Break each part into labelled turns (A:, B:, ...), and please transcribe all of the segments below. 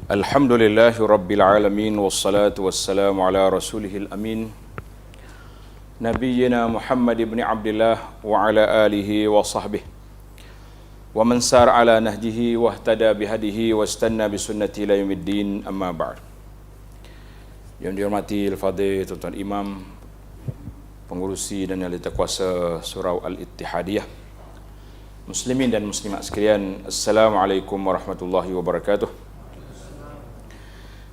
A: Alhamdulillahi Rabbil Alamin. Wassalatu wassalamu ala rasulihil amin Nabiyyina Muhammad ibn Abdillah wa ala alihi wa sahbihi wa man sar ala nahjihi wa ihtada bihadihi wa istanna bisunnati ila yaumiddin, amma ba'd. Yang dihormati al-fadhil Tuan Imam, pengurusi dan ahli kuasa Surau Al-Ittihadiyah, muslimin dan muslimat sekalian, Assalamualaikum warahmatullahi wabarakatuh.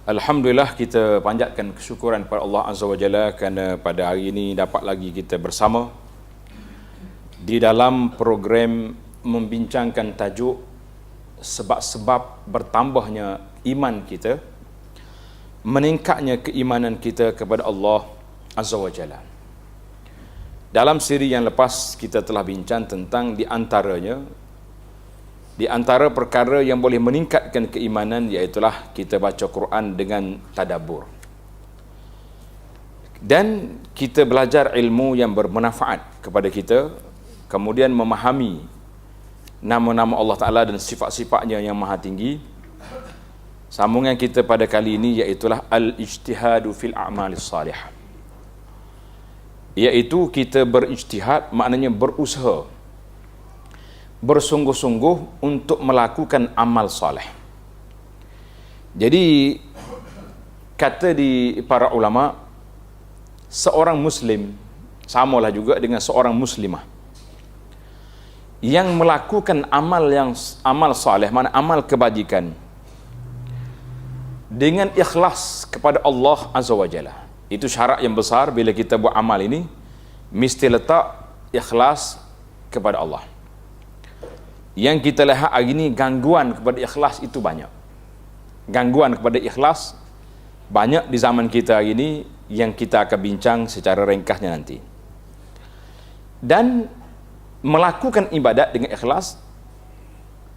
A: Alhamdulillah, kita panjatkan kesyukuran kepada Allah Azza wa Jalla kerana pada hari ini dapat lagi kita bersama di dalam program membincangkan tajuk sebab-sebab bertambahnya iman kita, meningkatnya keimanan kita kepada Allah Azza wa Jalla. Dalam siri yang lepas kita telah bincang tentang di antara perkara yang boleh meningkatkan keimanan, iaitulah kita baca Quran dengan tadabbur. Dan kita belajar ilmu yang bermanfaat kepada kita, kemudian memahami nama-nama Allah Ta'ala dan sifat-sifatnya yang maha tinggi. Sambungan kita pada kali ini iaitulah al-ijtihadu fil a'malis salihah, iaitu kita berijtihad, maknanya berusaha, bersungguh-sungguh untuk melakukan amal soleh. Jadi kata di para ulama, seorang muslim samalah juga dengan seorang muslimah yang melakukan amal soleh, mana amal kebajikan, dengan ikhlas kepada Allah Azza wa Jalla. Itu syarat yang besar bila kita buat amal ini, mesti letak ikhlas kepada Allah. Yang kita lihat hari ini, gangguan kepada ikhlas itu banyak. Gangguan kepada ikhlas banyak di zaman kita hari ini, yang kita akan bincang secara ringkasnya nanti. Dan melakukan ibadat dengan ikhlas,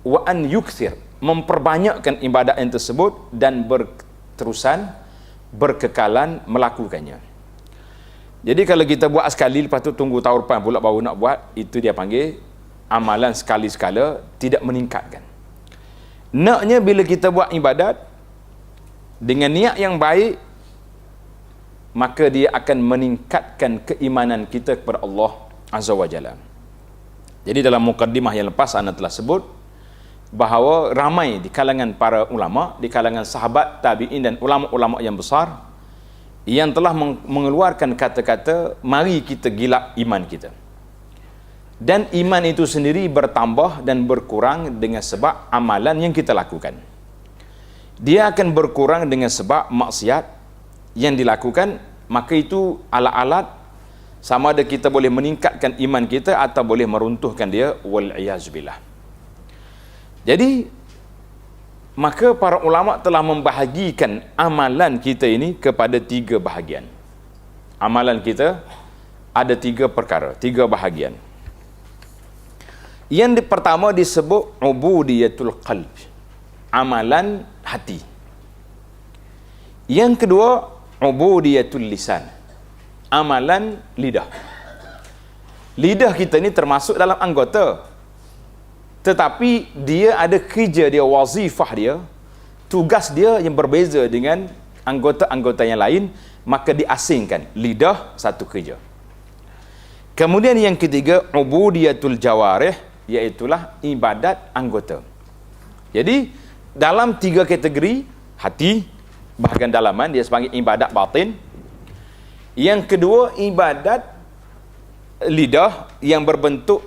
A: wa an yukthir, memperbanyakkan ibadat yang tersebut dan berterusan, berkekalan melakukannya. Jadi kalau kita buat sekali, lepas tu tunggu tahun depan pula baru nak buat, itu dia panggil amalan sekali sekala, tidak meningkatkan. Naknya bila kita buat ibadat dengan niat yang baik, maka dia akan meningkatkan keimanan kita kepada Allah Azza wa Jalla. Jadi dalam mukaddimah yang lepas ana telah sebut bahawa ramai di kalangan para ulama, di kalangan sahabat, tabi'in dan ulama-ulama yang besar yang telah mengeluarkan kata-kata, mari kita gilap iman kita. Dan iman itu sendiri bertambah dan berkurang dengan sebab amalan yang kita lakukan. Dia akan berkurang dengan sebab maksiat yang dilakukan, maka itu alat-alat sama ada kita boleh meningkatkan iman kita atau boleh meruntuhkan dia, wal-iyazubillah. Jadi maka para ulama telah membahagikan amalan kita ini kepada 3 bahagian. Amalan kita ada 3 perkara, 3 bahagian. Yang pertama disebut ubudiyatul qalb, amalan hati. Yang kedua ubudiyatul lisan, amalan lidah. Lidah kita ni termasuk dalam anggota, tetapi dia ada kerja dia, wazifah dia, tugas dia yang berbeza dengan anggota-anggota yang lain, maka diasingkan. Lidah satu kerja. Kemudian yang ketiga ubudiyatul jawarih, iaitulah ibadat anggota. Jadi dalam 3 kategori, hati bahagian dalaman dia sebagai ibadat batin. Yang kedua ibadat lidah yang berbentuk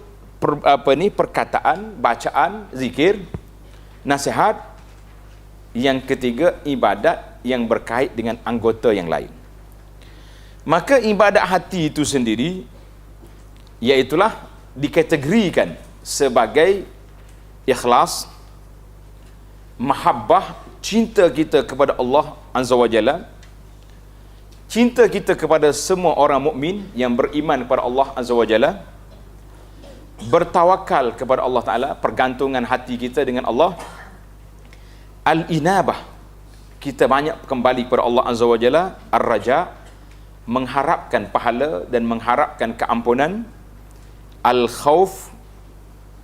A: perkataan, bacaan, zikir, nasihat. Yang ketiga ibadat yang berkait dengan anggota yang lain. Maka ibadat hati itu sendiri iaitulah dikategorikan sebagai ikhlas, mahabbah, cinta kita kepada Allah Azza wa Jalla, cinta kita kepada semua orang mukmin yang beriman kepada Allah Azza wa Jalla, bertawakal kepada Allah Ta'ala, pergantungan hati kita dengan Allah, al-inabah, kita banyak kembali kepada Allah Azza wa Jalla, ar-raja, mengharapkan pahala dan mengharapkan keampunan, al-khauf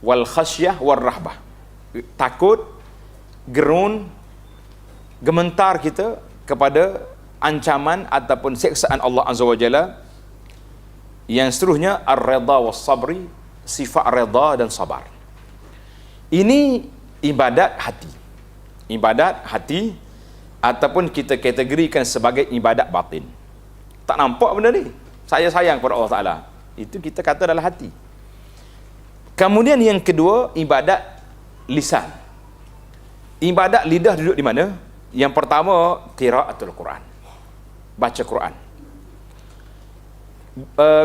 A: wal khasyah wal rahbah, takut, gerun gementar kita kepada ancaman ataupun siksaan Allah Azza wa Jalla. Yang seterusnya ar-ridha was sabri, sifat redha dan sabar. Ini ibadat hati. Ibadat hati ataupun kita kategorikan sebagai ibadat batin. Tak nampak benda ni. Saya sayang kepada Allah Taala. Itu kita kata dalam hati. Kemudian yang kedua, ibadat lisan. Ibadat lidah duduk di mana? Yang pertama, qiraatul Quran. Baca Quran.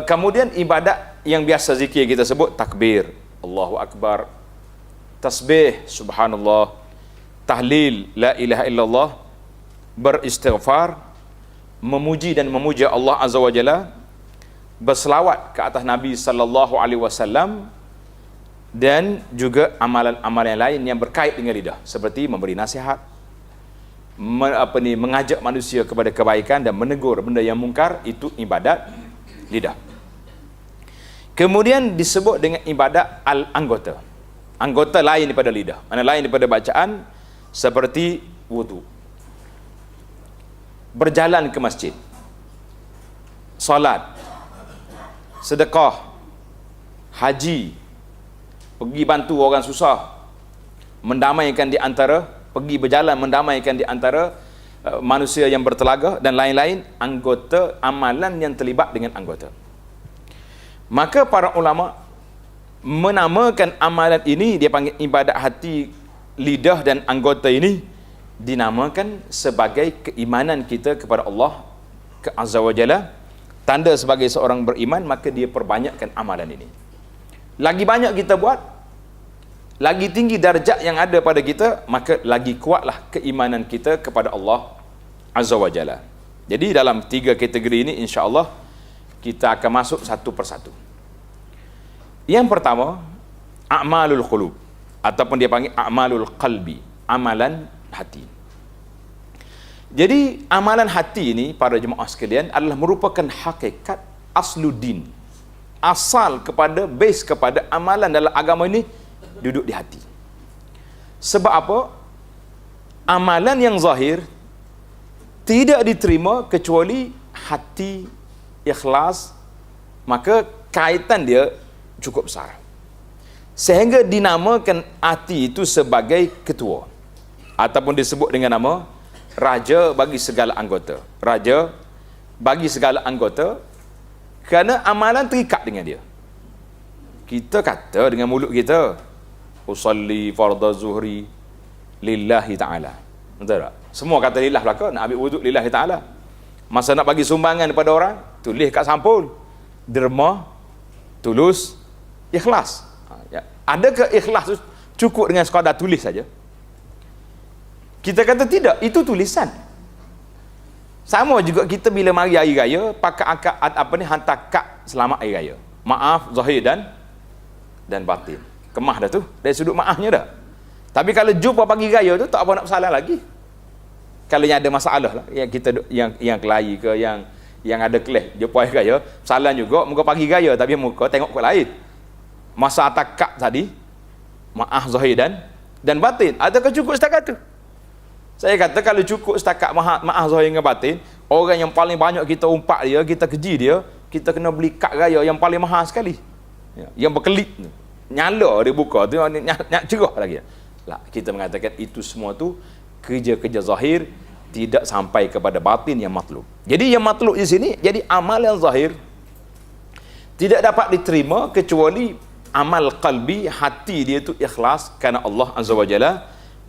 A: Kemudian ibadat yang biasa zikir kita sebut takbir, Allahu Akbar, tasbih, subhanallah, tahlil, la ilaha illallah, beristighfar, memuji dan memuja Allah Azza wa Jalla, berselawat ke atas Nabi sallallahu alaihi wasallam, dan juga amalan-amalan lain yang berkait dengan lidah seperti memberi nasihat, mengajak manusia kepada kebaikan dan menegur benda yang mungkar. Itu ibadat lidah. Kemudian disebut dengan ibadat al-anggota. Anggota lain daripada lidah, mana lain daripada bacaan, seperti wudu, berjalan ke masjid, solat, sedekah, haji, pergi bantu orang susah, mendamaikan di antara, pergi berjalan mendamaikan di antara manusia yang bertelaga, dan lain-lain anggota amalan yang terlibat dengan anggota. Maka para ulama menamakan amalan ini, dia panggil ibadat hati, lidah dan anggota ini, dinamakan sebagai keimanan kita kepada Allah Azza wa Jalla. Tanda sebagai seorang beriman, maka dia perbanyakkan amalan ini. Lagi banyak kita buat, lagi tinggi darjat yang ada pada kita, maka lagi kuatlah keimanan kita kepada Allah Azza wa Jalla. Jadi dalam 3 kategori ini, insya-Allah kita akan masuk satu persatu. Yang pertama, a'malul qulub, ataupun dia panggil a'malul qalbi, amalan hati. Jadi amalan hati ini, para jemaah sekalian, adalah merupakan hakikat asluddin, asal kepada, base kepada amalan dalam agama ini duduk di hati. Sebab apa? Amalan yang zahir tidak diterima kecuali hati ikhlas, maka kaitan dia cukup besar. Sehingga dinamakan hati itu sebagai ketua, ataupun disebut dengan nama raja bagi segala anggota. Raja bagi segala anggota, kerana amalan terikat dengan dia. Kita kata dengan mulut kita, usalli fardhu zuhri lillahi ta'ala. Betul tak? Semua kata lillah belaka, nak ambil wuduk lillahi ta'ala. Masa nak bagi sumbangan kepada orang, tulis kat sampul, derma, tulus, ikhlas. Ya. Adakah ikhlas tu cukup dengan sekadar tulis saja? Kita kata tidak, itu tulisan. Sama juga kita bila mari hari raya, pakai akad hantar kad selamat hari raya. Maaf zahir dan batin. Kemah dah tu, dari sudut maafnya dah. Tapi kalau jumpa pagi raya tu, tak apa nak bersalah lagi. Kalau yang ada masalah lah, yang kita yang kelahi ke, yang ada kelas jumpa hari raya, salah juga muka pagi raya, tapi muka tengok kot lain. Masa atas kad tadi, maaf zahir dan batin. Adakah cukup setakat tu? Saya kata kalau cukup setakat maaf zahir dengan batin, orang yang paling banyak kita umpat dia, kita keji dia, kita kena beli kad raya yang paling mahal sekali. Yang berkelip, nyala dia buka tu, nak cerah lagi. Lah, kita mengatakan itu semua tu kerja-kerja zahir, tidak sampai kepada batin yang matlub. Jadi yang matlub di sini, jadi amal yang zahir tidak dapat diterima kecuali amal qalbi, hati dia tu ikhlas kerana Allah Azza wa Jalla.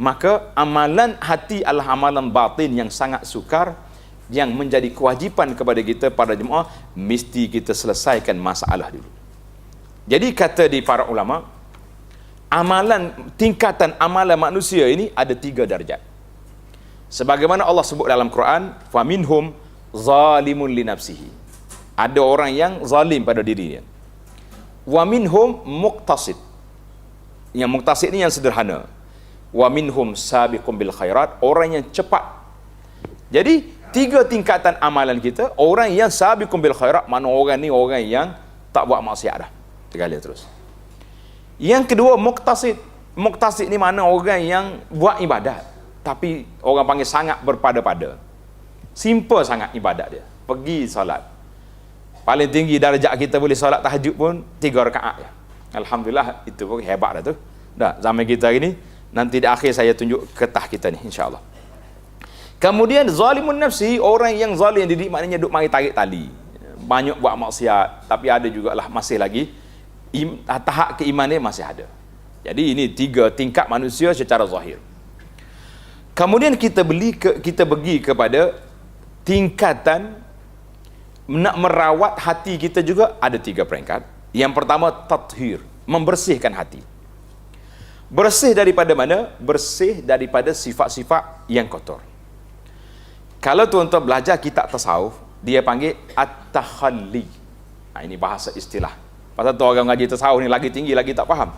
A: Maka amalan hati adalah amalan batin yang sangat sukar, yang menjadi kewajipan kepada kita para jemaah, mesti kita selesaikan masalah dulu. Jadi kata di para ulama, amalan, tingkatan amalan manusia ini ada 3 darjat. Sebagaimana Allah sebut dalam Quran, faminhum zalimun li nafsihi. Ada orang yang zalim pada dirinya. Wa minhum muqtasid. Yang muqtasid ni yang sederhana. Wa minhum sabiqum bil khairat, orang yang cepat. Jadi 3 tingkatan amalan kita. Orang yang sabiqum bil khairat, mana orang ni orang yang tak buat maksiat dah, sekali terus. Yang kedua muqtasid. Muqtasid ni mana orang yang buat ibadat. tapi orang panggil sangat berpada-pada. Simple sangat ibadat dia. Pergi solat. Paling tinggi darjat kita boleh solat tahajud pun 3 rakaat ya. Alhamdulillah, itu pun hebat dah tu. Dah zaman kita hari ni, nanti di akhir saya tunjuk ketah kita ni insya-Allah. Kemudian zalimun nafsi, orang yang zalim jadi maknanya duk mari tarik tali. Banyak buat maksiat, tapi ada jugalah masih lagi tahap keimanan dia masih ada. Jadi ini 3 tingkat manusia secara zahir. Kemudian kita pergi kepada tingkatan nak merawat hati kita juga ada 3 peringkat. Yang pertama tathhir, membersihkan hati. Bersih daripada mana? Bersih daripada sifat-sifat yang kotor. Kalau tuan-tuan belajar kitab tasawuf, dia panggil at-takhalli. Ini bahasa istilah. Pasal tu orang ngaji tasawuf ni lagi tinggi lagi tak faham.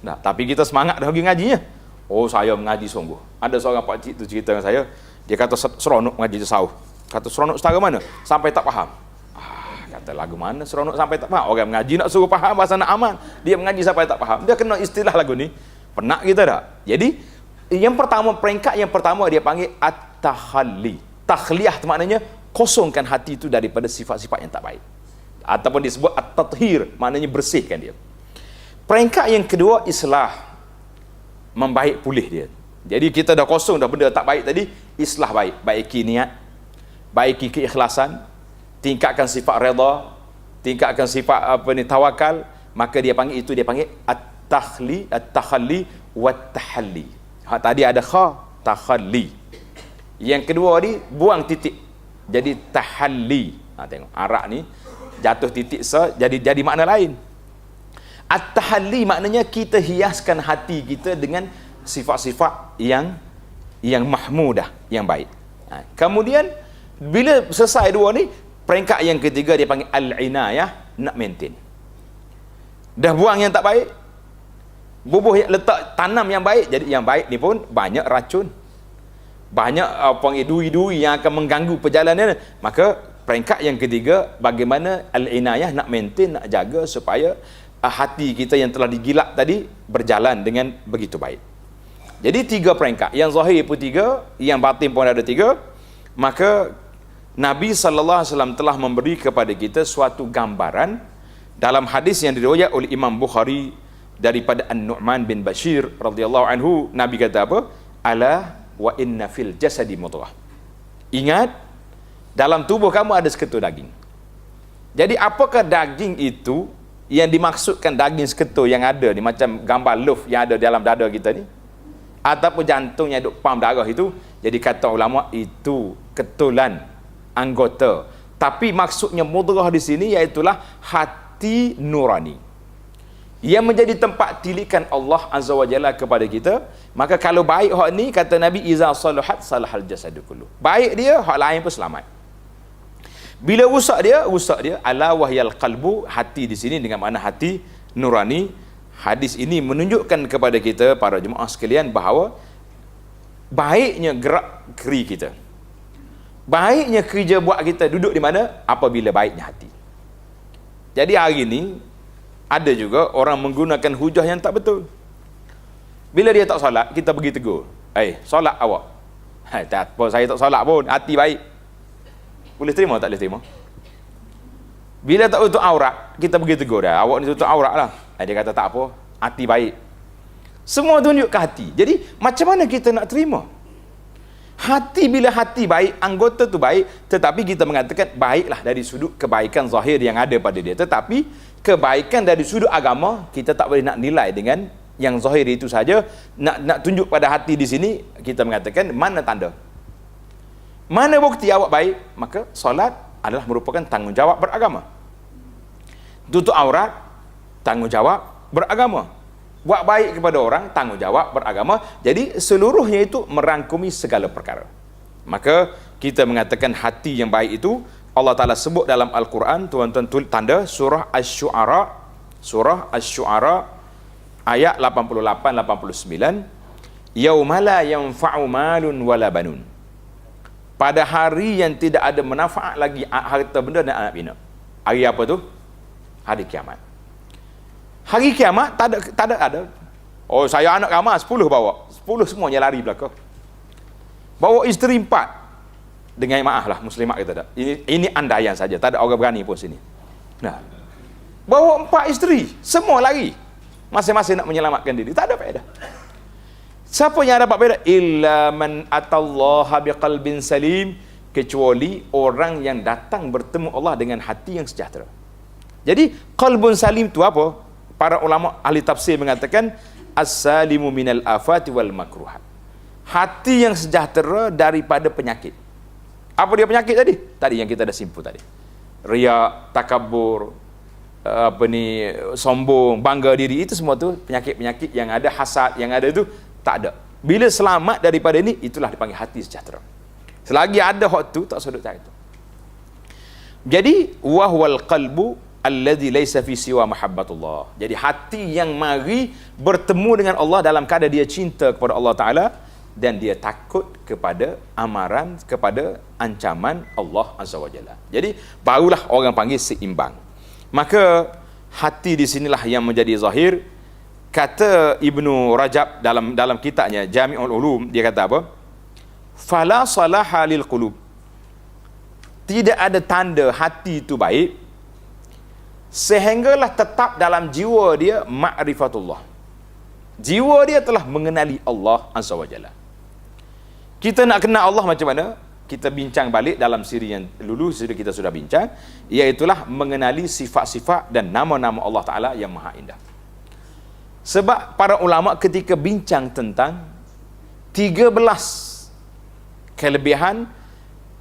A: Nah, tapi kita semangat dah pergi ngajinya. Oh, saya mengaji sungguh. Ada seorang pak cik tu cerita dengan saya, dia kata seronok mengaji tasawuf. Kata seronok setara mana? Sampai tak faham. Kata lagu mana seronok sampai tak faham? Orang mengaji nak suruh faham bahasa nak aman, dia mengaji sampai tak faham. Dia kena istilah lagu ni. Penat kita tak? Jadi, yang pertama, peringkat yang pertama dia panggil at-takhalli. Takhliyah tu maknanya kosongkan hati itu daripada sifat-sifat yang tak baik. Ataupun disebut at-tathhir, maknanya bersihkan dia. Peringkat yang kedua, islah. Membaik pulih dia. Jadi kita dah kosong dah benda tak baik tadi, islah baik. Baiki niat, baiki keikhlasan, tingkatkan sifat redha, tingkatkan sifat tawakal, maka dia panggil at-takhalli wat-tahalli. Tadi ada kha, takhalli. Yang kedua ni buang titik. Jadi tahalli. Tengok arak ni jatuh titik jadi makna lain. At-tahalli maknanya kita hiaskan hati kita dengan sifat-sifat yang mahmudah, yang baik. Kemudian bila selesai 2 ni, peringkat yang ketiga dia panggil al-inayah, nak maintain. Dah buang yang tak baik, bubuh letak tanam yang baik. Jadi yang baik ni pun banyak racun, banyak duri-duri yang akan mengganggu perjalanan. Maka peringkat yang ketiga, bagaimana al-inayah, nak maintain, nak jaga supaya hati kita yang telah digilap tadi berjalan dengan begitu baik. Jadi 3 peringkat, yang zahir pun 3, yang batin pun ada 3. Maka Nabi SAW telah memberi kepada kita suatu gambaran dalam hadis yang diriwayatkan oleh Imam Bukhari daripada An-Nu'man bin Bashir radhiyallahu anhu. Nabi kata apa? Ala wa inna fil jasadi mudghah. Ingat, dalam tubuh kamu ada seketul daging. Jadi apakah daging itu? Yang dimaksudkan daging seketul yang ada ni, macam gambar loaf yang ada dalam dada kita ni, ataupun jantung yang duk pump darah itu. Jadi kata ulama, itu ketulan anggota. Tapi maksudnya mudghah di sini iaitulah hati nurani yang menjadi tempat tilikan Allah Azza wa Jalla kepada kita. Maka kalau baik hak ni, kata Nabi, iza salahat salahal jasadu kullu. Baik dia, hak lain pun selamat. Bila rusak dia ala wahyal qalbu, hati di sini dengan makna hati nurani. Hadis ini menunjukkan kepada kita para jemaah sekalian bahawa baiknya gerak geri kita, baiknya kerja buat kita duduk di mana? Apabila baiknya hati. Jadi hari ini ada juga orang menggunakan hujah yang tak betul. Bila dia tak solat, kita pergi tegur, solat awak. Tak apa, saya tak solat pun, hati baik. Boleh terima tak boleh terima? Bila tak tutup aurat, kita pergi tegur dia, awak ni tutup aurat lah. Dia kata tak apa, hati baik. Semua tunjuk ke hati. Jadi macam mana kita nak terima? Hati, bila hati baik, anggota tu baik, tetapi kita mengatakan baiklah dari sudut kebaikan zahir yang ada pada dia. Tetapi kebaikan dari sudut agama, kita tak boleh nak nilai dengan yang zahir itu saja. Nak tunjuk pada hati di sini, kita mengatakan mana tanda? Mana bukti awak baik? Maka solat adalah merupakan tanggungjawab beragama. Tutup aurat, tanggungjawab beragama. Buat baik kepada orang, tanggungjawab beragama. Jadi seluruhnya itu merangkumi segala perkara. Maka kita mengatakan hati yang baik itu Allah Ta'ala sebut dalam Al-Quran. Tuan-tuan tanda surah Asy-Syu'ara ayat 88-89. Yaumala yanfa'u malun wala banun. Pada hari yang tidak ada manfaat lagi harta benda dan anak bina. Hari apa tu? Hari kiamat. Hari kiamat tak ada. Oh, saya anak ramai 10 bawa. 10 semuanya lari belakang. Bawa isteri 4. Dengan maaf lah muslimat kita tak. Ini andaian saja, tak ada orang berani pun sini. Nah, bawa 4 isteri, semua lari. Masing-masing nak menyelamatkan diri, tak ada faedah. Siapa yang dapat faedah? Illa man atallaha biqalbin salim, kecuali orang yang datang bertemu Allah dengan hati yang sejahtera. Jadi qalbun salim tu apa? Para ulama ahli tafsir mengatakan as-salimu minal afati wal makruhat. Hati yang sejahtera daripada penyakit. Apa dia penyakit tadi? Tadi yang kita dah simpul tadi. Riak, takabur, sombong, bangga diri, itu semua tu penyakit-penyakit yang ada, hasad yang ada itu tak ada. Bila selamat daripada ini, itulah dipanggil hati sejahtera. Selagi ada hak tu, tak sudut cari itu. Jadi wahwal qalbu alladhi laysa fi siwa mahabbatullah. Jadi hati yang mari bertemu dengan Allah dalam keadaan dia cinta kepada Allah Ta'ala, dan dia takut kepada amaran, kepada ancaman Allah Azza wa Jalla. Jadi barulah orang panggil seimbang. Maka hati di sinilah yang menjadi zahir. Kata Ibnu Rajab dalam kitabnya Jami'ul Ulum, dia kata apa? Fala salaha lil qulub. Tidak ada tanda hati itu baik sehinggalah tetap dalam jiwa dia ma'rifatullah. Jiwa dia telah mengenali Allah Azza wa Jalla. Kita nak kenal Allah macam mana? Kita bincang balik dalam siri yang dulu kita sudah bincang, iaitulah mengenali sifat-sifat dan nama-nama Allah Ta'ala yang maha indah. Sebab para ulama ketika bincang tentang 13 kelebihan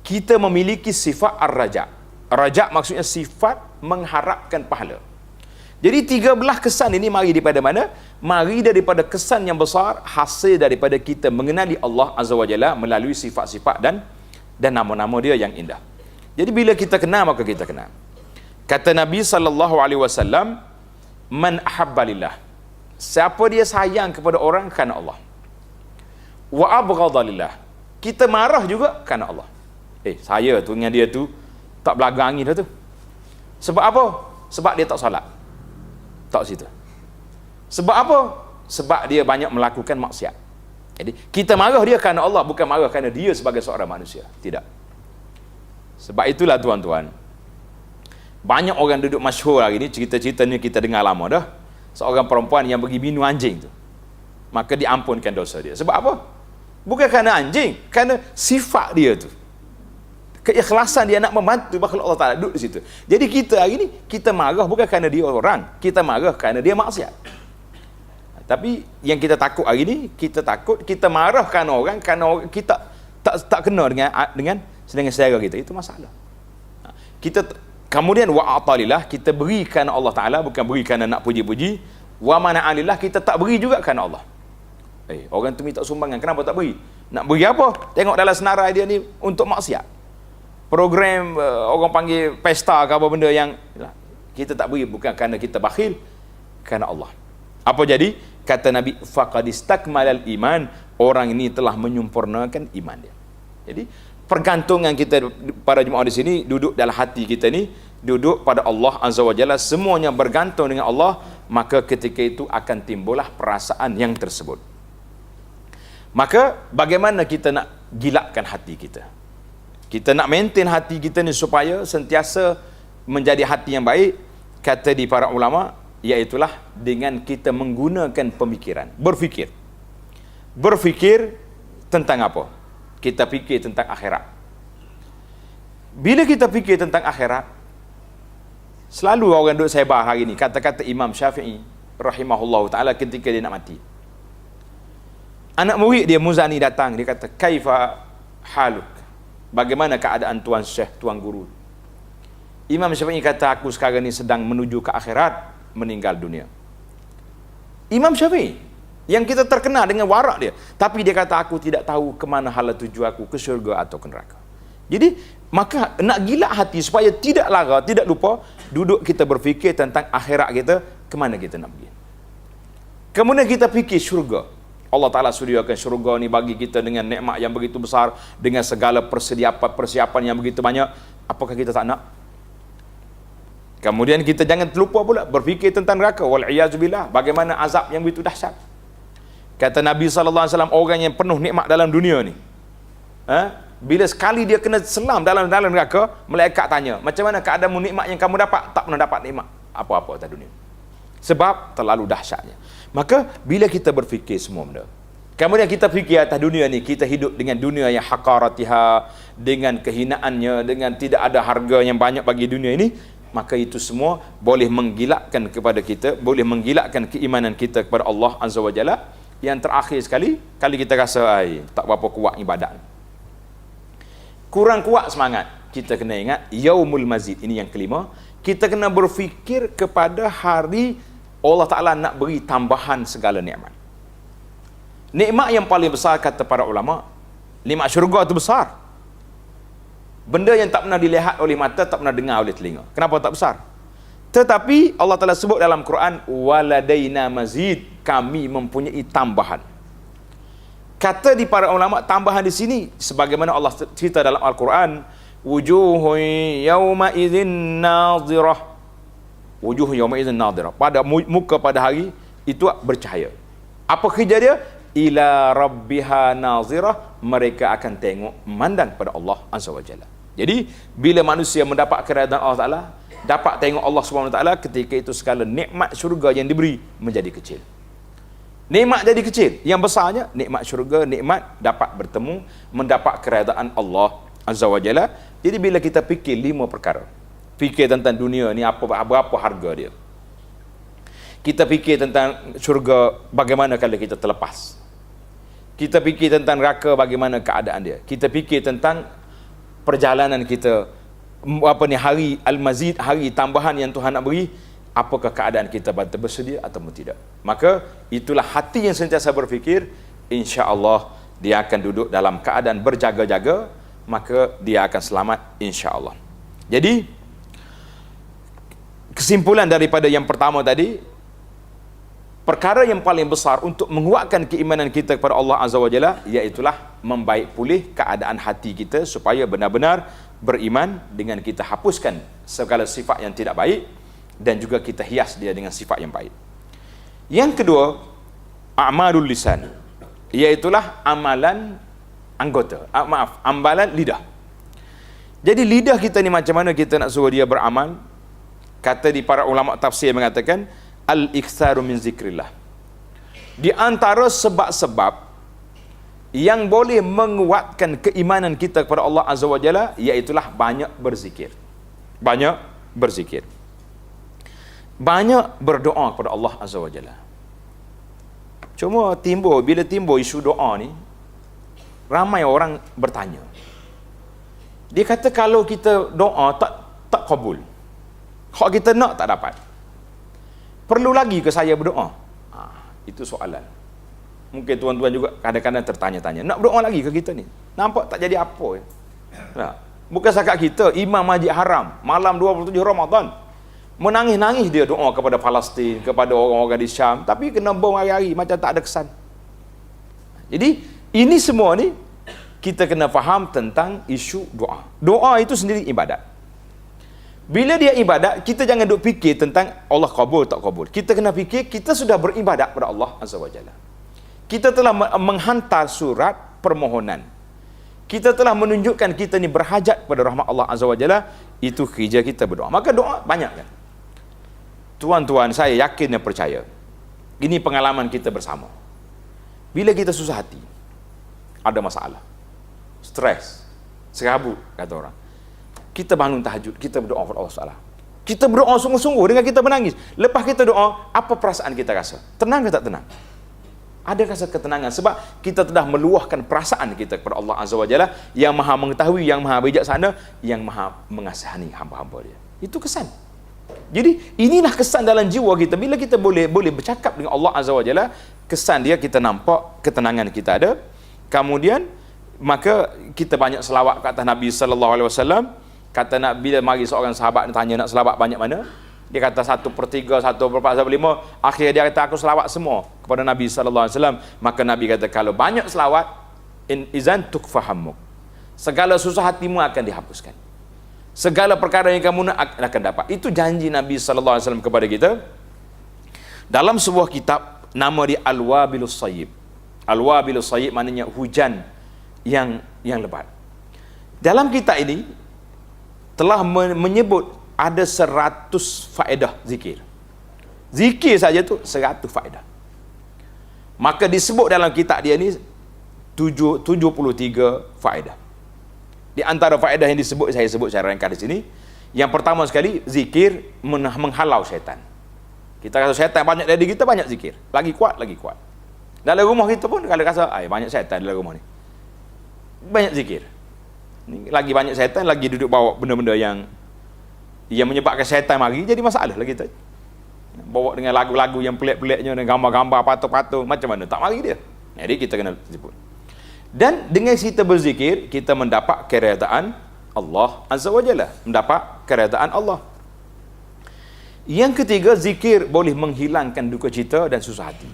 A: kita memiliki sifat ar-raja. Raja maksudnya sifat mengharapkan pahala. Jadi 13 kesan ini mari daripada mana? Mari daripada kesan yang besar, hasil daripada kita mengenali Allah Azza wa Jalla melalui sifat-sifat dan nama-nama dia yang indah. Jadi bila kita kenal, maka kita kenal. Kata Nabi SAW, man ahabba lillah, siapa dia sayang kepada orang kerana Allah. Wa abghadha lillah, kita marah juga kerana Allah. Saya tu dengan dia tu tak belagang angin dah tu. Sebab apa? Sebab dia tak solat. Tak situ. Sebab apa? Sebab dia banyak melakukan maksiat. Jadi kita marah dia kerana Allah, bukan marah kerana dia sebagai seorang manusia. Tidak. Sebab itulah tuan-tuan, banyak orang duduk masyhur hari ni, cerita-cerita ni kita dengar lama dah. Seorang perempuan yang pergi binu anjing tu, maka diampunkan dosa dia. Sebab apa? Bukan kerana anjing, kerana sifat dia tu, keikhlasan dia nak membantu makhluk Allah Ta'ala duduk di situ. Jadi kita hari ni, kita marah bukan kerana dia orang, kita marah kerana dia maksiat. Tapi yang kita takut hari ni, kita takut, kita marah kerana orang, kerana kita tak kena dengan selera kita. Itu masalah. Kita kemudian wa'atalillah, kita beri kerana Allah Ta'ala, bukan beri kerana nak puji-puji. Wa mana'alillah, kita tak beri juga kerana Allah. Orang tu minta sumbangan, kenapa tak beri? Nak beri apa? Tengok dalam senarai dia ni untuk maksiat. Program orang panggil pesta ke apa benda yang kita tak beri, bukan kerana kita bakhil, kerana Allah. Apa jadi? Kata Nabi, faqad istakmalal iman, orang ini telah menyempurnakan iman dia. Jadi pergantungan kita para jemaah di sini duduk dalam hati kita ni, duduk pada Allah Azza wa Jalla, semuanya bergantung dengan Allah, maka ketika itu akan timbullah perasaan yang tersebut. Maka bagaimana kita nak gilakkan hati kita? Kita nak maintain hati kita ni supaya sentiasa menjadi hati yang baik. Kata di para ulama, iaitulah dengan kita menggunakan pemikiran, berfikir tentang apa? Kita fikir tentang akhirat. Bila kita fikir tentang akhirat, selalu orang duduk sebar hari ni, kata-kata Imam Syafi'i rahimahullah ta'ala ketika dia nak mati. Anak murid dia Muzani datang, dia kata, kaifa haluk, bagaimana keadaan tuan syekh, tuan guru? Imam Syafi'i kata, aku sekarang ni sedang menuju ke akhirat, meninggal dunia. Imam Syafi'i yang kita terkenal dengan warak dia, tapi dia kata, aku tidak tahu ke mana hala tuju aku, ke syurga atau ke neraka. Jadi maka nak gila hati supaya tidak lara, tidak lupa, duduk kita berfikir tentang akhirat kita, ke mana kita nak pergi. Kemudian kita fikir syurga. Allah Ta'ala sediakan syurga ni bagi kita dengan nikmat yang begitu besar, dengan segala persiapan yang begitu banyak. Apakah kita tak nak? Kemudian kita jangan terlupa pula berfikir tentang neraka. Wal'iyazubillah, bagaimana azab yang begitu dahsyat. Kata Nabi SAW, orang yang penuh nikmat dalam dunia ni, Bila sekali dia kena selam dalam neraka, malaikat tanya, macam mana keadaanmu, nikmat yang kamu dapat? Tak pernah dapat nikmat apa-apa atas dunia. Sebab terlalu dahsyatnya. Maka bila kita berfikir semua benda, kemudian kita fikir atas dunia ni, kita hidup dengan dunia yang haqaratiha, dengan kehinaannya, dengan tidak ada harga yang banyak bagi dunia ini, maka itu semua boleh menggilakkan kepada kita, boleh menggilakkan keimanan kita kepada Allah Azza wa Jalla. Yang terakhir sekali, kali kita rasa tak berapa kuat ibadat, kurang kuat semangat, kita kena ingat yaumul mazid. Ini yang kelima, kita kena berfikir kepada hari Allah Ta'ala nak beri tambahan segala nikmat. Nikmat yang paling besar kata para ulama, nikmat syurga itu besar. Benda yang tak pernah dilihat oleh mata, tak pernah dengar oleh telinga. Kenapa tak besar? Tetapi Allah Ta'ala sebut dalam Quran, waladaina mazid, kami mempunyai tambahan. Kata di para ulama, tambahan di sini sebagaimana Allah cerita dalam Al-Quran, wujuhun yawma idzin nadhirah. Wujuh yawma idzin nadhirah, pada muka pada hari itu bercahaya. Apa kerja dia? Ila rabbiha nazirah, mereka akan tengok, memandang pada Allah Azza wa Jalla. Jadi bila manusia mendapat keredaan Allah Ta'ala, dapat tengok Allah Subhanahu Wa Ta'ala, ketika itu segala nikmat syurga yang diberi menjadi kecil. Nikmat jadi kecil. Yang besarnya nikmat syurga, nikmat dapat bertemu, mendapat keredaan Allah Azza wa Jalla. Jadi bila kita fikir 5 perkara, fikir tentang dunia ni berapa harga dia, kita fikir tentang syurga, bagaimana kalau kita terlepas, kita fikir tentang neraka, bagaimana keadaan dia, kita fikir tentang perjalanan kita, hari al-mazid, hari tambahan yang Tuhan nak beri, apakah keadaan kita bersedia atau tidak. Maka itulah hati yang sentiasa berfikir, insya-Allah dia akan duduk dalam keadaan berjaga-jaga, maka dia akan selamat insya-Allah. Jadi kesimpulan daripada yang pertama tadi, perkara yang paling besar untuk menguatkan keimanan kita kepada Allah Azza wa Jalla, iaitulah membaik pulih keadaan hati kita supaya benar-benar beriman, dengan kita hapuskan segala sifat yang tidak baik dan juga kita hias dia dengan sifat yang baik. Yang kedua, a'malul lisan, iaitulah amalan anggota, amalan lidah. Jadi lidah kita ni macam mana kita nak suruh dia beramal? Kata di para ulama tafsir mengatakan, al-iktsaru min zikrillah. Di antara sebab-sebab yang boleh menguatkan keimanan kita kepada Allah Azza wa Jalla, iaitulah banyak berzikir. Banyak berzikir. Banyak berdoa kepada Allah Azza wa Jalla. Cuma bila timbul isu doa ni, ramai orang bertanya. Dia kata kalau kita doa tak kabul. Kalau kita nak tak dapat. Perlu lagi ke saya berdoa? Itu soalan. Mungkin tuan-tuan juga kadang-kadang tertanya-tanya, nak berdoa lagi ke kita ni? Nampak tak jadi apa? Bukan setakat kita, Imam Masjid Haram malam 27 Ramadan menangis-nangis dia doa kepada Palestin, kepada orang-orang di Syam, tapi kena bom hari-hari macam tak ada kesan. Jadi ini semua ni kita kena faham tentang isu doa. Doa itu sendiri ibadat. Bila dia ibadat, kita jangan duk fikir tentang Allah kabul tak kabul. Kita kena fikir kita sudah beribadat kepada Allah Azza wa Jalla. Kita telah menghantar surat permohonan. Kita telah menunjukkan kita ni berhajat kepada rahmat Allah Azza wa Jalla. Itu kerja kita berdoa. Maka doa banyak kan? Tuan-tuan, saya yakin dan percaya, ini pengalaman kita bersama. Bila kita susah hati, ada masalah, stres, serabut, kata orang, kita bangun tahajud, kita berdoa kepada Allah SWT. Kita berdoa sungguh-sungguh dengan kita menangis. Lepas kita doa, apa perasaan kita rasa? Tenang ke tak tenang? Ada rasa ketenangan sebab kita telah meluahkan perasaan kita kepada Allah Azza wa Jalla, yang maha mengetahui, yang maha bijaksana, yang maha mengasihani hamba-hamba dia. Itu kesan. Jadi inilah kesan dalam jiwa kita. Bila kita boleh bercakap dengan Allah Azza wa Jalla, kesan dia kita nampak ketenangan kita ada. Kemudian maka kita banyak selawat ke atas Nabi sallallahu alaihi wasallam. Kata nak, bila mari seorang sahabat tanya nak selawat banyak mana, dia kata 1/3, 1/4, 1/5. Akhirnya dia kata aku selawat semua kepada Nabi sallallahu alaihi wasallam. Maka Nabi kata kalau banyak selawat, izan tukfahammuk, segala susah hatimu akan dihapuskan, segala perkara yang kamu nak akan dapat. Itu janji Nabi sallallahu alaihi wasallam kepada kita dalam sebuah kitab, nama dia Al-Wabilus Sayyib. Al-Wabilus Sayyib maknanya hujan yang lebat. Dalam kitab ini telah menyebut ada 100 faedah zikir. Zikir saja tu 100 faedah. Maka disebut dalam kitab dia ni 73 faedah. Di antara faedah yang disebut, saya sebut secara ringkas di sini. Yang pertama sekali, zikir menghalau syaitan. Kita kata syaitan banyak dari kita, banyak zikir. Lagi kuat, lagi kuat. Dalam rumah kita pun kalau rasa banyak syaitan dalam rumah ni, banyak zikir. Ni lagi banyak syaitan, lagi duduk bawa benda-benda yang menyebabkan syaitan mari, jadi masalah lah kita. Bawa dengan lagu-lagu yang pelik-peliknya, dengan gambar-gambar patung-patung, macam mana tak mari dia. Jadi kita kena sebut. Dan dengan kita berzikir, kita mendapat keredaan Allah Azza wa Jalla, mendapat keredaan Allah. Yang ketiga, zikir boleh menghilangkan duka cita dan susah hati.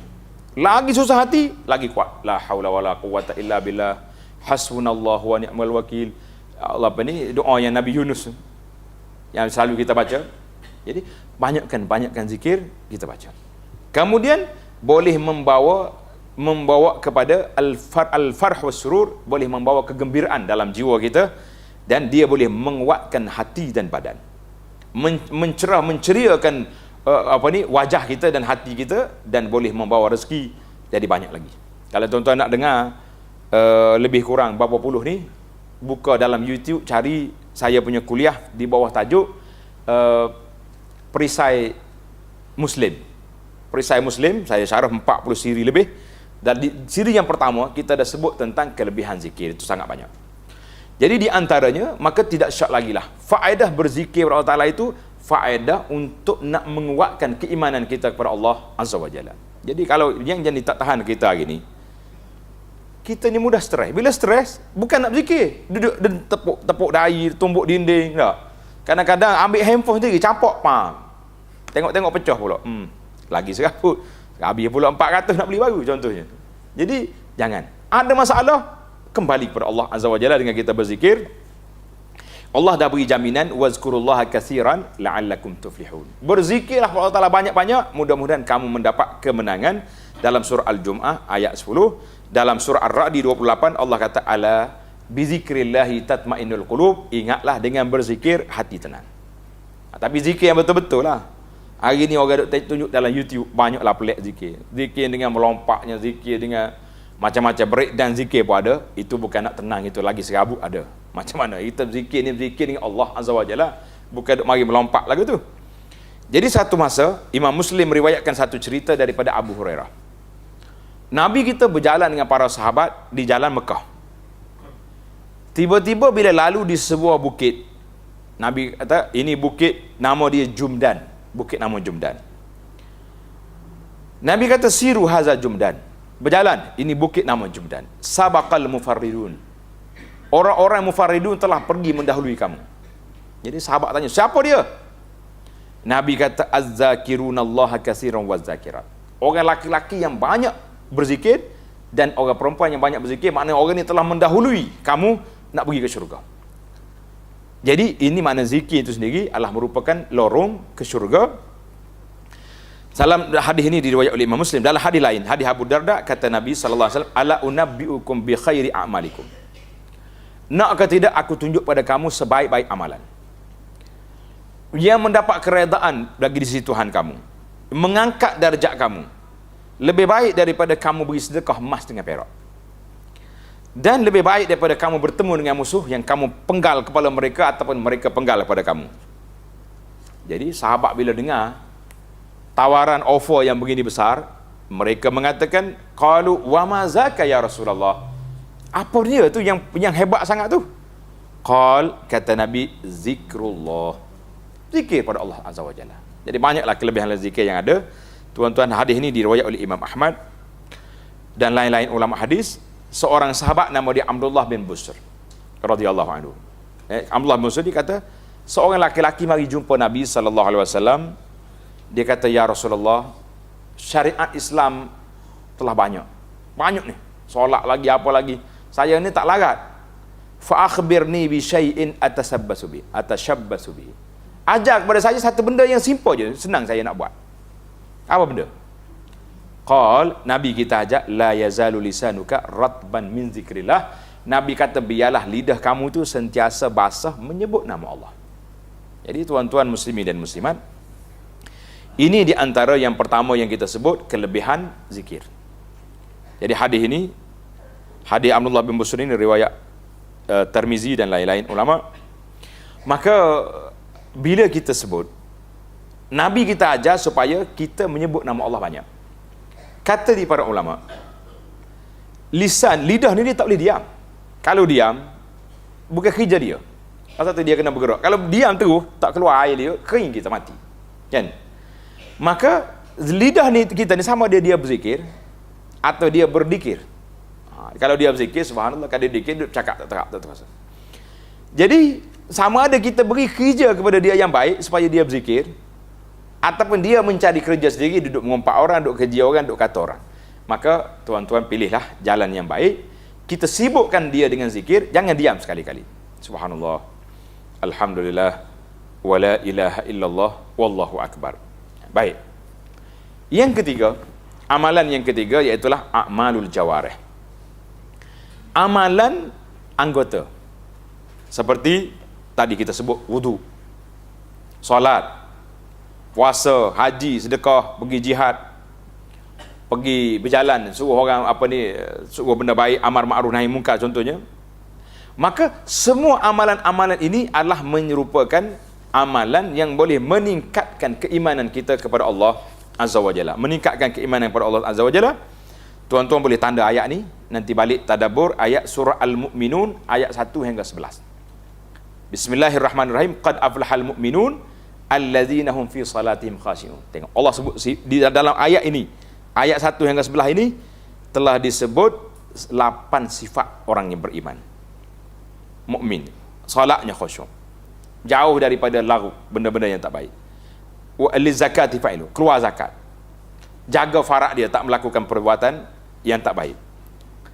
A: Lagi susah hati, lagi kuat. La haula wala quwwata illa billah, hasbunallahu wa ni'mal wakil. Allah apa ni, doa yang Nabi Yunus yang selalu kita baca. Jadi banyakkan zikir kita baca. Kemudian boleh membawa kepada al-farh was surur, boleh membawa kegembiraan dalam jiwa kita, dan dia boleh menguatkan hati dan badan, menceriakan wajah kita dan hati kita, dan boleh membawa rezeki jadi banyak lagi. Kalau tuan-tuan nak dengar lebih kurang berapa puluh ni, buka dalam YouTube, cari saya punya kuliah di bawah tajuk Perisai Muslim. Perisai Muslim, saya syarah 40 siri lebih, dan di siri yang pertama kita dah sebut tentang kelebihan zikir, itu sangat banyak. Jadi di antaranya, maka tidak syak lagi lah, faedah berzikir kepada Allah Ta'ala itu faedah untuk nak menguatkan keimanan kita kepada Allah Azza wa Jalla. Jadi kalau yang jadi tak tahan kita hari ni, kita ni mudah stres. Bila stres, bukan nak berzikir, duduk tepuk dahi, tumbuk dinding, tak. Kadang-kadang ambil handphone sendiri, capok, tengok-tengok pecah pula. Lagi serabut, habis pula 400 nak beli baru contohnya. Jadi jangan, ada masalah, kembali kepada Allah Azza wa Jalla dengan kita berzikir. Allah dah beri jaminan, wazkurullaha katsiran la'allakum tuflihun. Berzikirlah kepada Allah Ta'ala banyak-banyak, mudah-mudahan kamu mendapat kemenangan. Dalam surah Al-Jum'ah ayat 10, dalam surah Ar-Ra'd 28, Allah kata, ala bizikrillahi tatmainnul qulub, ingatlah dengan berzikir hati tenang. Tapi zikir yang betul-betul lah. Hari ni orang tunjuk dalam YouTube banyaklah pelik zikir. Zikir dengan melompaknya, zikir dengan macam-macam break dan zikir pun ada. Itu bukan nak tenang, itu lagi serabut ada. Macam mana kita zikir ni, zikir dengan Allah Azza wa Jalla, bukan duk mari melompak lagu tu. Jadi satu masa Imam Muslim meriwayatkan satu cerita daripada Abu Hurairah. Nabi kita berjalan dengan para sahabat di jalan Mekah. Tiba-tiba bila lalu di sebuah bukit, Nabi kata ini bukit nama dia Jumdan, bukit nama Jumdan. Nabi kata siru haza Jumdan, berjalan, ini bukit nama Jumdan. Sabaqal mufarridun, orang-orang mufarridun telah pergi mendahului kamu. Jadi sahabat tanya, siapa dia? Nabi kata az-zakirunallaha katsiran waz-zakirat, orang laki-laki yang banyak berzikir dan orang perempuan yang banyak berzikir, maknanya orang ni telah mendahului kamu nak pergi ke syurga. Jadi ini makna zikir itu sendiri adalah merupakan lorong ke syurga. Dalam hadis ini diriwayatkan oleh Imam Muslim. Dalam hadis lain, hadis Abu Darda, kata Nabi sallallahu alaihi wasallam, ala unabbiukum bi khairi a'malikum, nak ke tidak aku tunjuk pada kamu sebaik-baik amalan yang mendapat keredaan bagi di sisi Tuhan kamu, mengangkat darjat kamu, lebih baik daripada kamu beri sedekah emas dengan perak, dan lebih baik daripada kamu bertemu dengan musuh yang kamu penggal kepala mereka ataupun mereka penggal kepada kamu. Jadi sahabat bila dengar tawaran offer yang begini besar, mereka mengatakan, qalu wa ma zaka ya Rasulullah, apa dia tu yang hebat sangat tu? Qal, kata Nabi, zikrullah, zikir pada Allah Azza wa Jalla. Jadi banyaklah kelebihan zikir yang ada. Tuan-tuan, hadis ini diriwayat oleh Imam Ahmad dan lain-lain ulama hadis. Seorang sahabat nama dia Abdullah bin Busr radhiyallahu anhu. Abdullah bin Busr dia kata, seorang laki-laki mari jumpa Nabi sallallahu alaihi wasallam. Dia kata, ya Rasulullah, syariat Islam telah banyak ni, solat lagi apa lagi, saya ni tak larat. Fa akhbirni bi syai'in atashabbasu bi, ajar kepada saya satu benda yang simple je, senang saya nak buat. Apa benda? Qal, Nabi kita ajak, la yazalu lisanuka ratban min zikrillah Nabi kata biarlah lidah kamu tu sentiasa basah menyebut nama Allah. Jadi tuan-tuan muslimin dan muslimat, ini di antara yang pertama yang kita sebut kelebihan zikir. Jadi hadis ini, hadis Abdullah bin Busr ini riwayat Tirmizi dan lain-lain ulama. Maka bila kita sebut, Nabi kita ajar supaya kita menyebut nama Allah banyak. Kata di para ulama, lidah ni dia tak boleh diam. Kalau diam, bukan kerja dia. Pasal tu dia kena bergerak. Kalau diam terus, tak keluar air dia, kering kita mati. Kan? Maka lidah ni kita ni sama dia berzikir atau dia berdikir. Kalau dia berzikir, subhanallah, kalau dia dikir, dia cakap tak terasa. Jadi sama ada kita beri kerja kepada dia yang baik supaya dia berzikir, ataupun dia mencari kerja sendiri, duduk mengumpat orang, duduk kerja orang, duduk kata orang. Maka tuan-tuan pilihlah jalan yang baik. Kita sibukkan dia dengan zikir, jangan diam sekali-kali. Subhanallah, alhamdulillah, wala ilaha illallah, wallahu akbar. Baik. Yang ketiga, amalan yang ketiga iaitulah a'malul jawarih. Amalan anggota. Seperti tadi kita sebut wudu, solat, puasa, haji, sedekah, pergi jihad, pergi berjalan, suruh orang suruh benda baik, amar ma'ruf nahi munkar contohnya. Maka semua amalan-amalan ini adalah menyerupakan amalan yang boleh meningkatkan keimanan kita kepada Allah Azza wa Jalla. Meningkatkan keimanan kepada Allah Azza wa Jalla. Tuan-tuan boleh tanda ayat ni, nanti balik tadabbur ayat surah Al-Mu'minun ayat 1 hingga 11. Bismillahirrahmanirrahim. Qad aflahal mu'minun allazina hum fi salatihim khashi'un. Tengok Allah sebut di dalam ayat ini, ayat 1 hingga 11 ini telah disebut 8 sifat orang yang beriman. Mukmin, solatnya khusyuk, jauh daripada lagu, benda-benda yang tak baik. Wa lizakati fa'ilu, keluar zakat, jaga farak dia, tak melakukan perbuatan yang tak baik.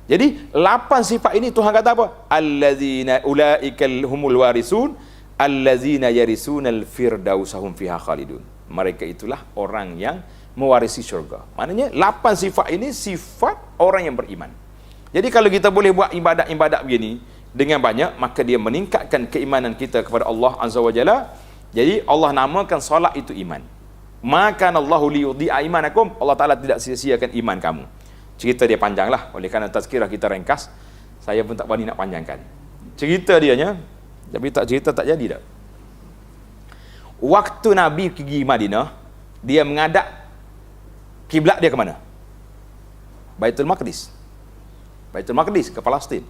A: Jadi 8 sifat ini Tuhan kata apa? Allazina ulaikal humul warisun allazina yarisunal firdausahum fiha khalidun. Mereka itulah orang yang mewarisi syurga. Maknanya 8 sifat ini sifat orang yang beriman. Jadi kalau kita boleh buat ibadat-ibadat begini dengan banyak, maka dia meningkatkan keimanan kita kepada Allah Azza wa Jalla. Jadi Allah namakan solat itu iman. Maka Allahu liyudhi'a imanakum, Allah Ta'ala tidak sia-siakan iman kamu. Cerita dia panjanglah, oleh kerana tazkirah kita ringkas, saya pun tak berani nak panjangkan cerita dianya, tapi tak cerita tak jadi dah. Waktu Nabi pergi Madinah, dia menghadap kiblat dia ke mana? Baitul Maqdis. Baitul Maqdis ke Palestin.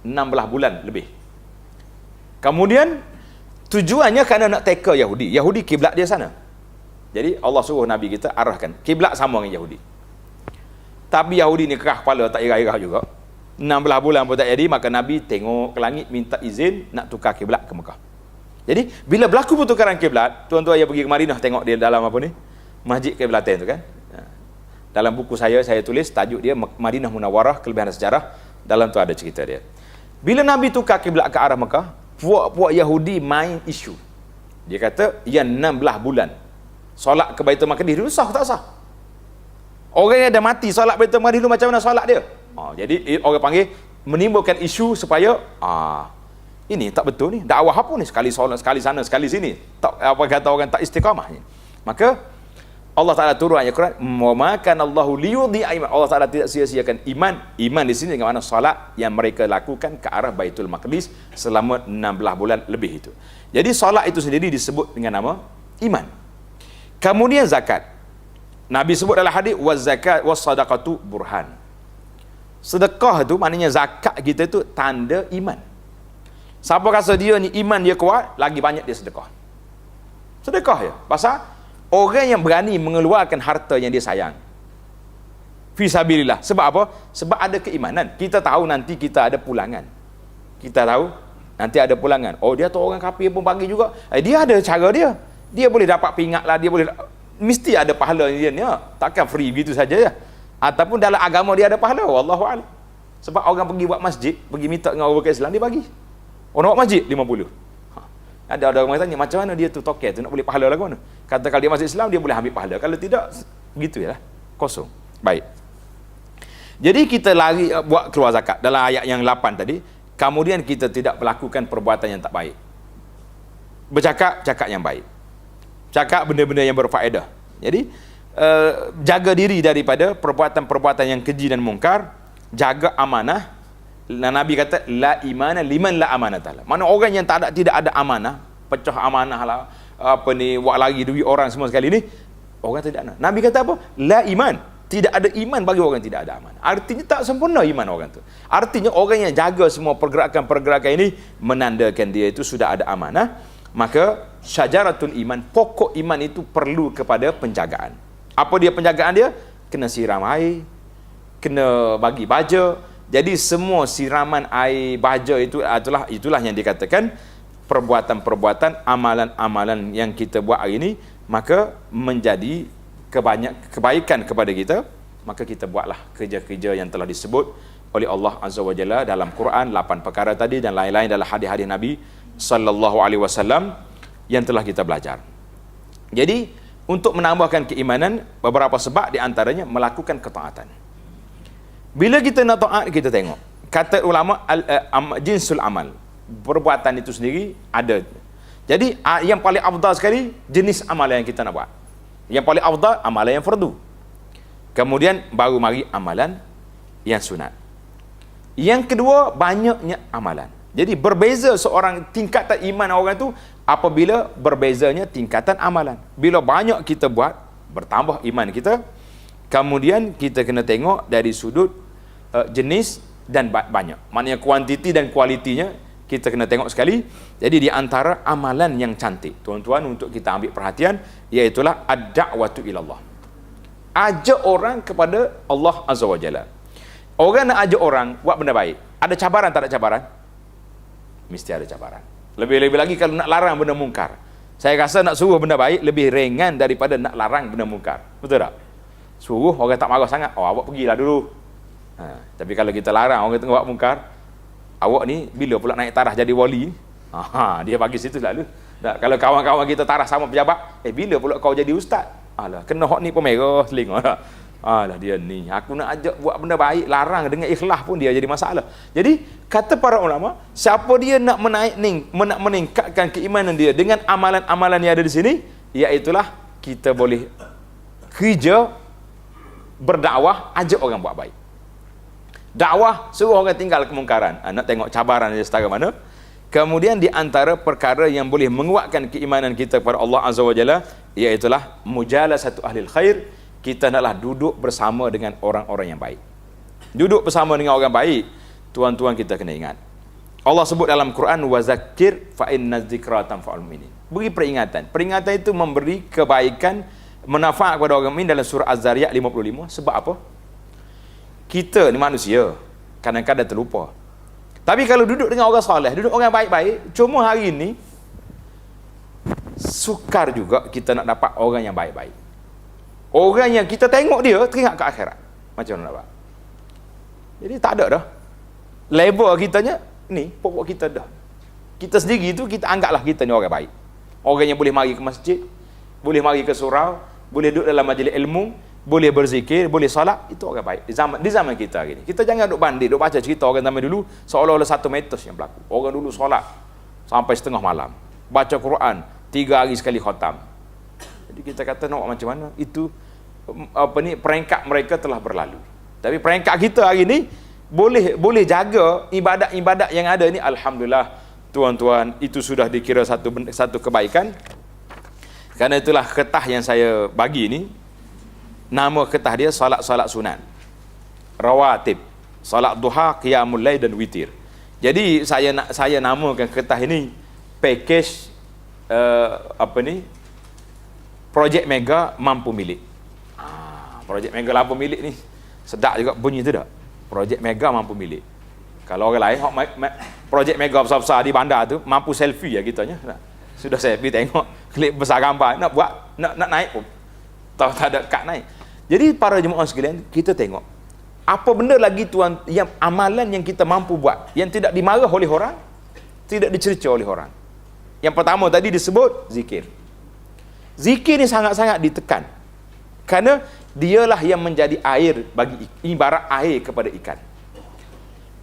A: 16 bulan lebih. Kemudian tujuannya kerana nak tackle Yahudi. Yahudi kiblat dia sana. Jadi Allah suruh Nabi kita arahkan kiblat sama dengan Yahudi. Tapi Yahudi ni kerah kepala, tak irah-irah juga. 16 bulan pun tak jadi, maka Nabi tengok ke langit, minta izin nak tukar kiblat ke Mekah. Jadi bila berlaku pertukaran kiblat, tuan-tuan yang pergi ke Madinah tengok dia dalam apa ni? Masjid Kiblatan tu kan. Dalam buku saya tulis tajuk dia Madinah Munawwarah, kelebihan sejarah. Dalam tu ada cerita dia. Bila Nabi tukar kiblat ke arah Mekah, puak-puak Yahudi main isu. Dia kata, yang 16 bulan solat ke Baitul Maqdis dulu sah tak sah? Orang yang dah mati solat Baitul Maqdis dulu macam mana solat dia? Jadi orang panggil menimbulkan isu supaya ini tak betul ni. Dakwah apa ni? Sekali solat, sekali sana, sekali sini. Tak, apa kata orang tak istiqamah ni. Maka Allah Ta'ala turun ayat Quran, wa ma kana Allahu liyudhi'a iman. Allah Ta'ala tidak sia-siakan iman. Iman di sini dengan makna solat yang mereka lakukan ke arah Baitul Maqdis selama 16 bulan lebih itu. Jadi solat itu sendiri disebut dengan nama iman. Kemudian zakat. Nabi sebut dalam hadis, waz zakat was sadaqatu burhan. Sedekah itu maknanya zakat kita itu tanda iman. Siapa rasa dia ni iman dia kuat, lagi banyak dia sedekah. Sedekah ya. Pasal orang yang berani mengeluarkan harta yang dia sayang fi sabilillah. Sebab apa? Sebab ada keimanan. Kita tahu nanti kita ada pulangan. Kita tahu nanti ada pulangan. Oh, dia tu orang kafir pun bagi juga. Dia ada cara dia. Dia boleh dapat pingat lah, dia boleh, mesti ada pahala dia ni. Takkan free begitu saja ya. Ataupun dalam agama dia ada pahala. Wallahu a'lam. Sebab orang pergi buat masjid, pergi minta dengan orang Islam, dia bagi. Orang buat masjid 50. Ada orang tanya, macam mana dia tu token tu nak boleh pahala lagu mana? Kata kalau dia masuk Islam, dia boleh ambil pahala. Kalau tidak, begitu ya lah. Kosong. Baik. Jadi kita lari buat keluar zakat. Dalam ayat yang 8 tadi, kemudian kita tidak melakukan perbuatan yang tak baik. Bercakap, cakap yang baik. Cakap benda-benda yang berfaedah. Jadi, jaga diri daripada perbuatan-perbuatan yang keji dan mungkar, jaga amanah. Nabi kata, la imana liman la amanatah. Mana orang yang tidak ada amanah, pecah amanah lah, buat lari duit orang semua sekali ni, orang tidak ada. Nabi kata apa? La iman. Tidak ada iman bagi orang yang tidak ada amanah. Artinya tak sempurna iman orang tu. Artinya orang yang jaga semua pergerakan-pergerakan ini menandakan dia itu sudah ada amanah. Maka syajaratul iman, pokok iman itu perlu kepada penjagaan. Apa dia penjagaan dia? Kena siram air, kena bagi baja. Jadi semua siraman air, baja itu itulah yang dikatakan perbuatan-perbuatan, amalan-amalan yang kita buat hari ini, maka menjadi kebaikan kepada kita. Maka kita buatlah kerja-kerja yang telah disebut oleh Allah Azza wa Jalla dalam Quran, 8 perkara tadi dan lain-lain dalam hadis-hadis Nabi sallallahu alaihi wasallam yang telah kita belajar. Jadi, untuk menambahkan keimanan, beberapa sebab di antaranya melakukan ketaatan. Bila kita nak taat, kita tengok. Kata ulama jinsul amal. Perbuatan itu sendiri ada. Jadi, yang paling afdal sekali jenis amalan yang kita nak buat. Yang paling afdal amalan yang fardu. Kemudian baru mari amalan yang sunat. Yang kedua, banyaknya amalan. Jadi berbeza seorang tingkatan iman orang tu apabila berbezanya tingkatan amalan. Bila banyak kita buat, bertambah iman kita. Kemudian kita kena tengok dari sudut jenis dan banyak. Maknanya kuantiti dan kualitinya kita kena tengok sekali. Jadi di antara amalan yang cantik, tuan-tuan, untuk kita ambil perhatian, iaitulah ad-da'watu ilallah. Ajak orang kepada Allah Azza wa Jalla. Orang nak ajak orang buat benda baik. Ada cabaran tak ada cabaran? Mesti ada cabaran. Lebih-lebih lagi kalau nak larang benda mungkar. Saya rasa nak suruh benda baik lebih ringan daripada nak larang benda mungkar. Betul tak? Suruh orang tak marah sangat, awak pergilah dulu. Tapi kalau kita larang orang tengok buat mungkar, awak ni bila pula naik tarah jadi wali? Dia bagi situ lalu. Kalau kawan-kawan kita tarah sama pejabat, bila pula kau jadi ustaz? Alah, kena hok ni pun merah seling. Alah, dia ni, aku nak ajak buat benda baik, larang dengan ikhlas pun dia jadi masalah. Jadi kata para ulama, siapa dia nak meningkatkan keimanan dia dengan amalan-amalan yang ada di sini, iaitulah kita boleh kerja berdakwah, ajak orang buat baik. Dakwah suruh orang tinggal kemungkaran. Nak tengok cabaran dia setara mana. Kemudian di antara perkara yang boleh menguatkan keimanan kita kepada Allah Azza wa Jalla, iaitulah mujalasatu ahlil khair. Kita naklah duduk bersama dengan orang-orang yang baik. Duduk bersama dengan orang baik, tuan-tuan, kita kena ingat. Allah sebut dalam Quran, wa zakir fa inna dzikra tanfa'ul mu'minin. Beri peringatan. Peringatan itu memberi kebaikan, manfaat kepada orang mukmin dalam surah Az-Zariyat 55. Sebab apa? Kita ni manusia, kadang-kadang terlupa. Tapi kalau duduk dengan orang soleh, duduk orang baik-baik, cuma hari ini sukar juga kita nak dapat orang yang baik-baik. Orang yang kita tengok dia teringat ke akhirat. Macam mana nak buat? Jadi tak ada dah. Level kitanya ni, pokok kita dah. Kita sendiri tu kita anggaplah kita ni orang baik. Orang yang boleh mari ke masjid, boleh mari ke surau, boleh duduk dalam majlis ilmu, boleh berzikir, boleh solat, itu orang baik. Di zaman kita hari ni. Kita jangan duk banding, duk baca cerita orang zaman dulu seolah-olah satu mitos yang berlaku. Orang dulu solat sampai setengah malam, baca Quran 3 hari sekali khatam. Jadi kita kata nak macam mana? Itu peringkat mereka telah berlalu. Tapi peringkat kita hari ni boleh jaga ibadat-ibadat yang ada ni, alhamdulillah tuan-tuan, itu sudah dikira satu kebaikan. Karena itulah ketah yang saya bagi ni, nama ketah dia solat-solat sunat, rawatib, solat duha, qiyamul lail dan witir. Jadi saya namakan ketah ini package Projek Mega Mampu Milik. Projek Mega Mampu Milik ni sedap juga bunyi tu tak? Projek Mega Mampu Milik. Kalau orang lain projek mega besar-besar di bandar tu mampu selfie ya kitanya. Sudah selfie tengok klip besar gambar, nak buat nak naik pun tak ada kad naik. Jadi para jemaah sekalian, kita tengok apa benda lagi tuan yang amalan yang kita mampu buat, yang tidak dimarah oleh orang, tidak dicerca oleh orang. Yang pertama tadi disebut zikir. Zikir ni sangat-sangat ditekan. Kerana dialah yang menjadi air bagi ibarat air kepada ikan.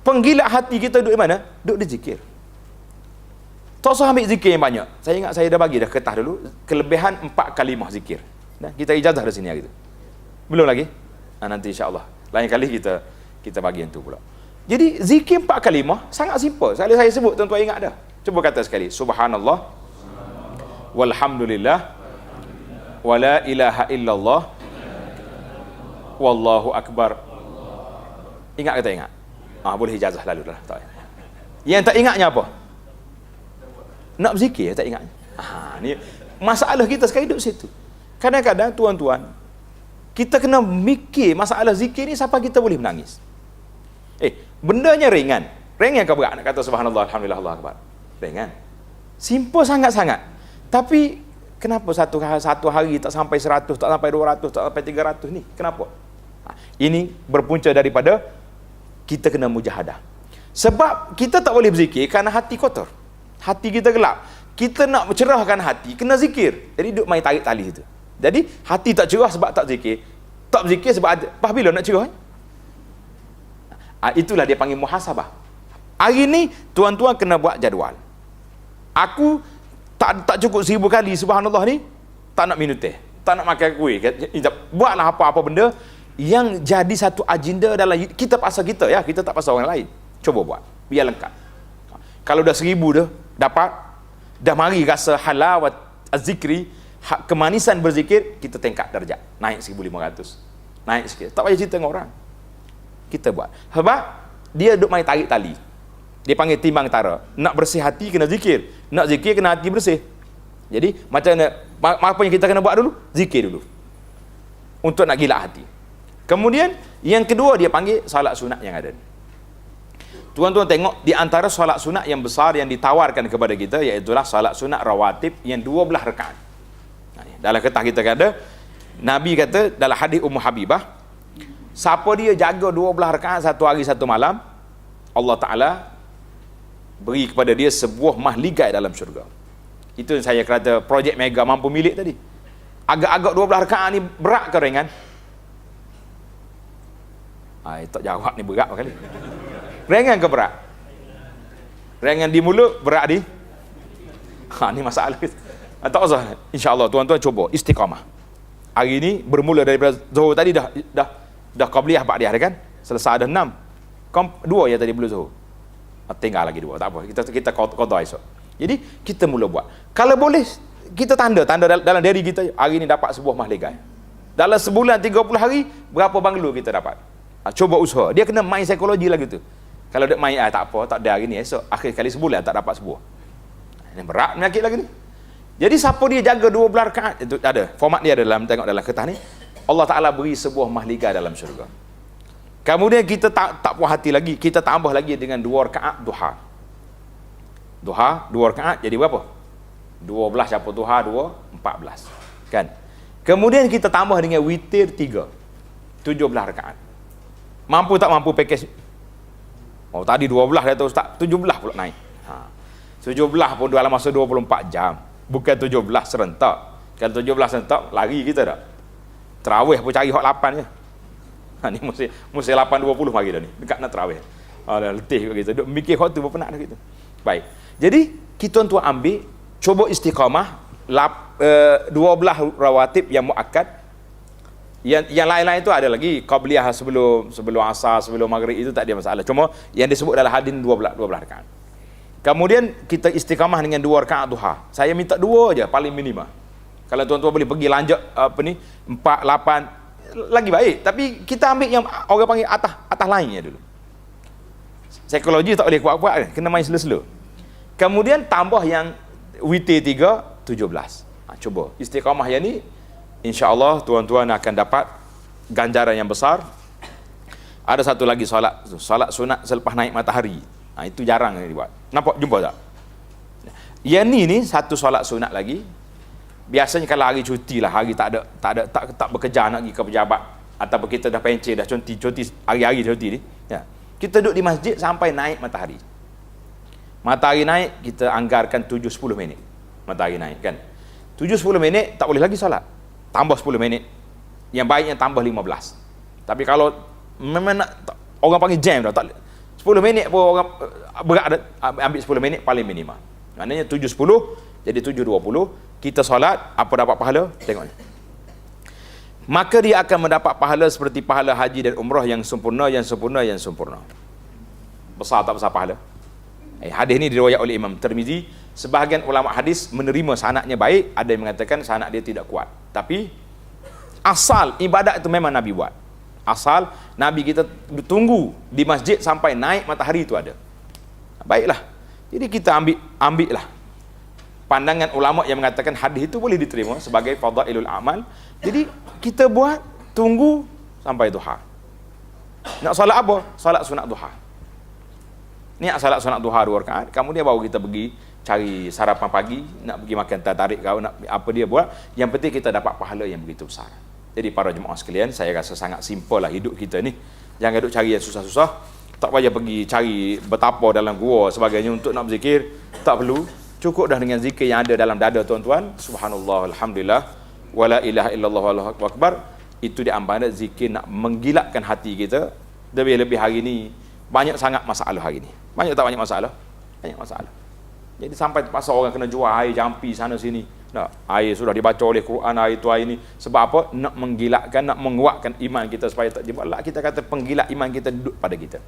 A: Penggila hati kita duduk di mana? Duduk di zikir. Tak usah ambil zikir yang banyak. Saya ingat saya dah bagi dah ketah dulu kelebihan 4 kalimah zikir. Nah, kita ijazah di sini gitu. Belum lagi? Nanti insya-Allah. Lain kali kita bagi yang tu pula. Jadi zikir 4 kalimah sangat simple. Sekali saya sebut tuan-tuan ingat dah. Cuba kata sekali. Subhanallah walhamdulillah wala ilaha illallah wallahu akbar. Ingat kata ingat? Boleh ijazah lalu dah. Yang tak ingatnya apa? Nak berzikir tak ingat. Ni masalah kita sekarang duduk situ. Kadang-kadang tuan-tuan, kita kena mikir masalah zikir ni siapa kita boleh menangis. Bendanya ringan. Ringan ke berat nak kata subhanallah, alhamdulillah, Allahu akbar. Ringan. Simple sangat-sangat. Tapi kenapa satu hari tak sampai 100, tak sampai 200, tak sampai 300 ni? Kenapa? Ini berpunca daripada kita kena mujahadah. Sebab kita tak boleh berzikir kerana hati kotor. Hati kita gelap. Kita nak cerahkan hati, kena zikir. Jadi duduk main tarik tali itu. Jadi hati tak cerah sebab tak zikir. Tak berzikir sebab ada. Pas bila nak cerah? Itulah dia panggil muhasabah. Hari ni tuan-tuan kena buat jadual. Aku tak cukup 1000 kali subhanallah ni, tak nak minum teh, tak nak makan kuih. Buatlah apa-apa benda yang jadi satu agenda dalam kita pasal kita ya, kita tak pasal orang lain. Cuba buat, biar lengkap. Kalau dah 1000 dah dapat, dah mari rasa halawat az-zikri, kemanisan berzikir, kita tingkat darjat, naik 1500, naik sikit. Tak payah cerita dengan orang, kita buat. Sebab dia duk main tarik tali. Dia panggil timbang tara. Nak bersih hati kena zikir, nak zikir kena hati bersih. Jadi macam mana, apa yang kita kena buat dulu? Zikir dulu untuk nak gila hati. Kemudian yang kedua dia panggil solat sunat yang ada. Tuan-tuan tengok di antara solat sunat yang besar yang ditawarkan kepada kita, iaitulah solat sunat rawatib yang 12 rakaat. Dalam ketah kita kata, Nabi kata dalam hadis Ummu Habibah, siapa dia jaga 12 rakaat satu hari satu malam, Allah Ta'ala beri kepada dia sebuah mahligai dalam syurga. Itu yang saya kata projek mega mampu milik tadi. Agak-agak 12 rakaat ni berat ke ringan? Tak jawab ni berat kali. Ringan ke berat? Ringan di mulut, berat di ni masalah kita. Tak usah. InsyaAllah tuan-tuan cuba istiqamah. Hari ni bermula daripada Zuhur tadi dah qabliyah ba'diyah dah kan? Selesai ada 6. 2 ya tadi belum Zuhur. Tinggal lagi 2, tak apa. Kita qada esok. Jadi kita mula buat. Kalau boleh kita tanda dalam diri kita, hari ni dapat sebuah mahligai. Dalam sebulan 30 hari berapa banglo kita dapat? Cuba usaha. Dia kena main psikologi lagi tu. Kalau dia main tak apa, tak ada hari ni, esok akhir kali sebulan tak dapat sebuah. Ini berat penyakit lagi ni. Jadi siapa dia jaga 12 rakaat, itu ada format dia dalam, tengok dalam ketah ni, Allah Ta'ala beri sebuah mahligai dalam syurga. Kemudian kita tak puas hati lagi, kita tambah lagi dengan 2 rakaat duha. Duha 2 rakaat jadi berapa? 12 siapa duha 2, 14. Kan? Kemudian kita tambah dengan witir 3. 17 rakaat. Mampu tak mampu package? Tadi 12 dah tu Ustaz, 17 pula naik. 17 pun dalam masa 24 jam. Bukan 17 serentak. Kalau 17 serentak lari kita dah. Tarawih pun cari hak 8 je. Ni mesti 8.20 pagi dah ni. Dekat nak tarawih. Letih kat kita. Duk mikir hak tu pun penat dah kita. Baik. Jadi kita tuan ambil, cuba istiqamah 12 rawatib yang muakkad. Yang lain-lain tu ada lagi qabliyah sebelum asar, sebelum maghrib, itu tak ada masalah. Cuma yang disebut dalam hadis 12 rakaat. Kemudian kita istiqamah dengan 2 rakaat duha. Saya minta 2 je paling minima. Kalau tuan-tuan boleh pergi lanjut 4, 8 lagi baik. Tapi kita ambil yang orang panggil atas lainnya dulu. Psikologi tak boleh kuat-kuat kan? Kena main slow-slow. Kemudian tambah yang witir 3, 17. Cuba istiqamah yang ni, insya-Allah tuan-tuan akan dapat ganjaran yang besar. Ada satu lagi solat sunat selepas naik matahari. Itu jarang dibuat. Nampak, jumpa tak? Yang ni satu solat sunat lagi. Biasanya kalau hari cuti lah, hari tak bekerja nak pergi ke pejabat, ataupun kita dah pencet, dah cuti hari-hari cuti ni, ya. Kita duduk di masjid sampai naik matahari. Matahari naik, kita anggarkan 7-10 minit. Matahari naik kan. 7-10 minit tak boleh lagi solat. Tambah 10 minit. Yang baiknya tambah 15. Tapi kalau memang nak, orang panggil jam dah, 10 10 minit pun orang berat ambil 10 minit paling minima. Maknanya 7.10 jadi 7.20. Kita solat, apa dapat pahala? Tengok ni. Maka dia akan mendapat pahala seperti pahala haji dan umrah yang sempurna, yang sempurna, yang sempurna. Besar tak besar pahala? Hadis ni diriwayat oleh Imam Tirmizi. Sebahagian ulama hadis menerima sanadnya baik, ada yang mengatakan sanad dia tidak kuat. Tapi asal ibadat itu memang Nabi buat. Asal Nabi kita tunggu di masjid sampai naik matahari itu ada. Baiklah. Jadi kita ambil lah pandangan ulama yang mengatakan hadis itu boleh diterima sebagai fadailul amal. Jadi kita buat tunggu sampai duha. Nak solat apa? Solat sunat duha. Niat solat sunat duha 2 rakaat, kemudian baru kita pergi cari sarapan pagi, nak pergi makan tarik kau, nak apa dia buat. Yang penting kita dapat pahala yang begitu besar. Jadi para jemaah sekalian, saya rasa sangat simple lah hidup kita ni. Jangan duk cari yang susah-susah. Tak payah pergi cari betapa dalam gua sebagainya untuk nak berzikir. Tak perlu. Cukup dah dengan zikir yang ada dalam dada tuan-tuan. Subhanallah, alhamdulillah, wala ilaha illallah, wallahu akbar. Itu diambil zikir nak menggilakkan hati kita. Lebih-lebih hari ni banyak sangat masalah hari ni. Banyak tak banyak masalah? Banyak masalah. Jadi sampai terpaksa orang kena jual air jampi sana sini. Nah, air sudah dibaca oleh Quran, air tu air ni. Sebab apa? Nak menggilakkan, nak menguatkan iman kita supaya tak jebak. Kita kata penggilak iman kita duduk pada kita.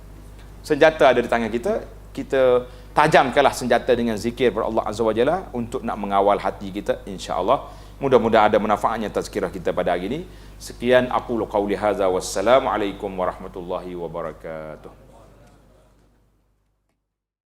A: Senjata ada di tangan kita. Kita tajamkanlah senjata dengan zikir kepada Allah Azza wa Jalla untuk nak mengawal hati kita, insya-Allah. Mudah-mudahan ada manfaatnya tazkirah kita pada hari ini. Sekian aku qauli hadza, wassalamualaikum warahmatullahi wabarakatuh.